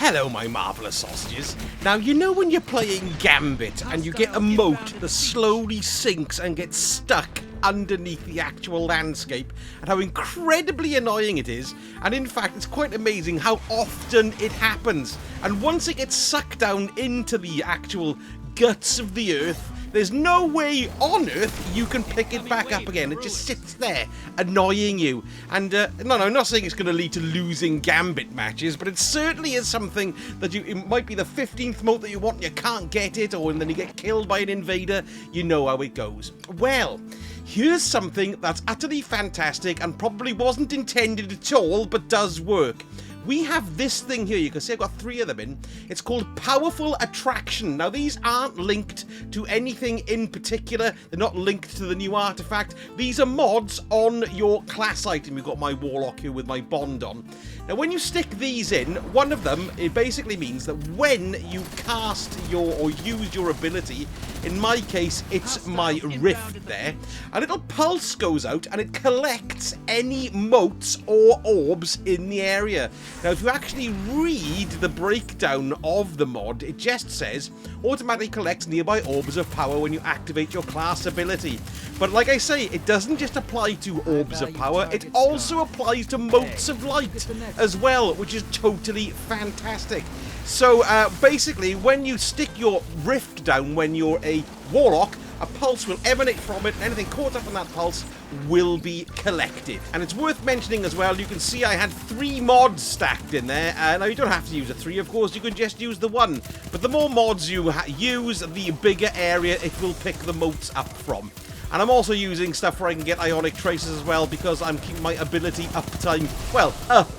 Hello, my marvellous sausages. Now, you know when you're playing Gambit and you get a mote that slowly sinks and gets stuck underneath the actual landscape, and how incredibly annoying it is, and in fact it's quite amazing how often it happens. And once it gets sucked down into the actual guts of the earth, there's no way on earth you can pick it back up again. It just sits there, annoying you. And, no, I'm not saying it's going to lead to losing Gambit matches, but it certainly is something that it might be the 15th mote that you want and you can't get it, or then you get killed by an invader. You know how it goes. Well, here's something that's utterly fantastic and probably wasn't intended at all, but does work. We have this thing here. You can see I've got 3 of them in. It's called Powerful Attraction. Now, these aren't linked to anything in particular. They're not linked to the new artifact. These are mods on your class item. You've got my Warlock here with my Bond on. Now, when you stick these in, one of them, it basically means that when you cast or use your ability, in my case, it's my Rift there, a little pulse goes out and it collects any motes or orbs in the area. Now, if you actually read the breakdown of the mod, it just says, automatically collects nearby orbs of power when you activate your class ability. But like I say, it doesn't just apply to orbs of power, it also applies to motes of light as well, which is totally fantastic. So basically, when you stick your Rift down when you're a Warlock, a pulse will emanate from it, and anything caught up in that pulse will be collected. And it's worth mentioning as well, you can see I had 3 mods stacked in there. Now, you don't have to use the 3, of course, you can just use the 1. But the more mods you use, the bigger area it will pick the motes up from. And I'm also using stuff where I can get ionic traces as well, because I'm keeping my ability uptime, well, up.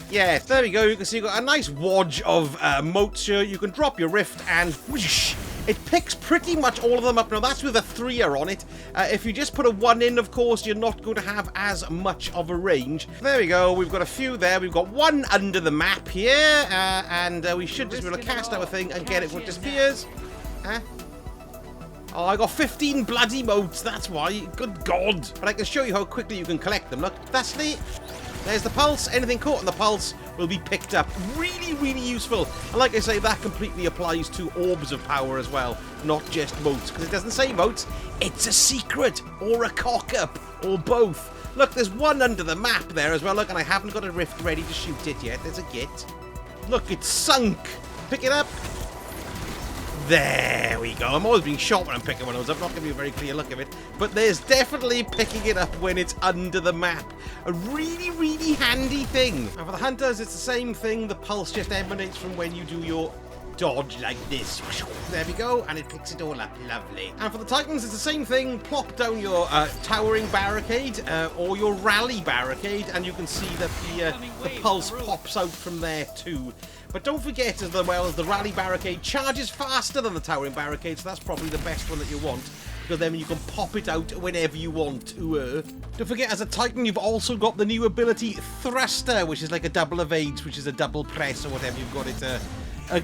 Yes, there we go. You can see you've got a nice wodge of motes here. You can drop your Rift and whoosh, it picks pretty much all of them up. Now, that's with a 3er on it. If you just put a 1 in, of course, you're not going to have as much of a range. There we go. We've got a few there. We've got 1 under the map here. And we should just be able to cast our thing and get it when it disappears. Oh, I got 15 bloody motes, that's why. Good God. But I can show you how quickly you can collect them. Look, that's there's the pulse. Anything caught in the pulse will be picked up. Really, really useful. And like I say, that completely applies to orbs of power as well, not just motes. Because it doesn't say motes, it's a secret, or a cock-up, or both. Look, there's 1 under the map there as well. Look, and I haven't got a Rift ready to shoot it yet. There's a git. Look, it's sunk. Pick it up. There we go. I'm always being shot when I'm picking one of those up. Not going to be a very clear look of it. But there's definitely picking it up when it's under the map. A really, really handy thing. And for the hunters, it's the same thing. The pulse just emanates from when you do your dodge like this. There we go. And it picks it all up. Lovely. And for the Titans, it's the same thing. Plop down your towering barricade or your rally barricade. And you can see that the pulse pops out from there too. But don't forget as well as the rally barricade charges faster than the towering barricade, so that's probably the best one that you want, because then you can pop it out whenever you want to. Don't forget, as a Titan, you've also got the new ability Thruster, which is like a double evade, which is a double press or whatever you've got it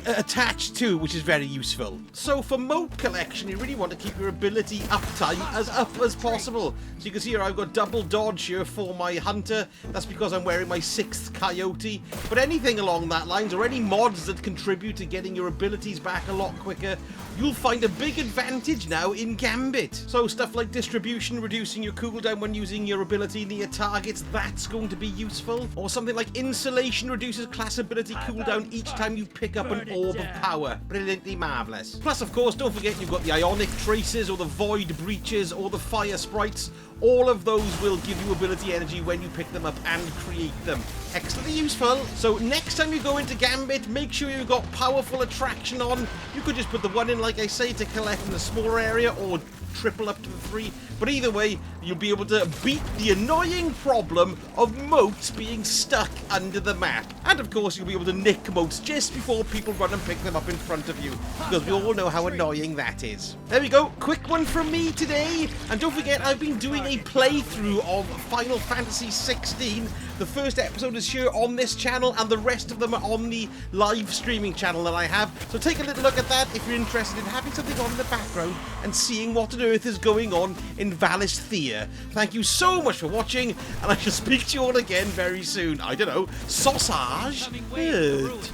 attached to, which is very useful. So for mote collection, you really want to keep your ability uptime as up as possible. So you can see here I've got double dodge here for my hunter. That's because I'm wearing my 6th coyote. But anything along that lines, or any mods that contribute to getting your abilities back a lot quicker, you'll find a big advantage now in Gambit. So stuff like distribution, reducing your cooldown when using your ability near targets, that's going to be useful. Or something like insulation reduces class ability cooldown each time you pick up an orb of power. Brilliantly marvellous. Plus, of course, don't forget you've got the ionic traces or the void breaches or the fire sprites. All of those will give you ability energy when you pick them up and create them. Excellently useful. So next time you go into Gambit, make sure you've got Powerful Attraction on. You could just put the 1 in, like I say, to collect in the smaller area, or triple up to the 3. But either way, you'll be able to beat the annoying problem of motes being stuck under the map. And of course, you'll be able to nick motes just before people run and pick them up in front of you, because we all know how annoying that is. There we go. Quick one from me today. And don't forget, I've been doing a playthrough of Final Fantasy 16. The first episode is here on this channel, and the rest of them are on the live streaming channel that I have. So take a little look at that if you're interested in having something on in the background and seeing what on earth is going on in Valisthea. Thank you so much for watching, and I shall speak to you all again very soon. I don't know, sausage? Good.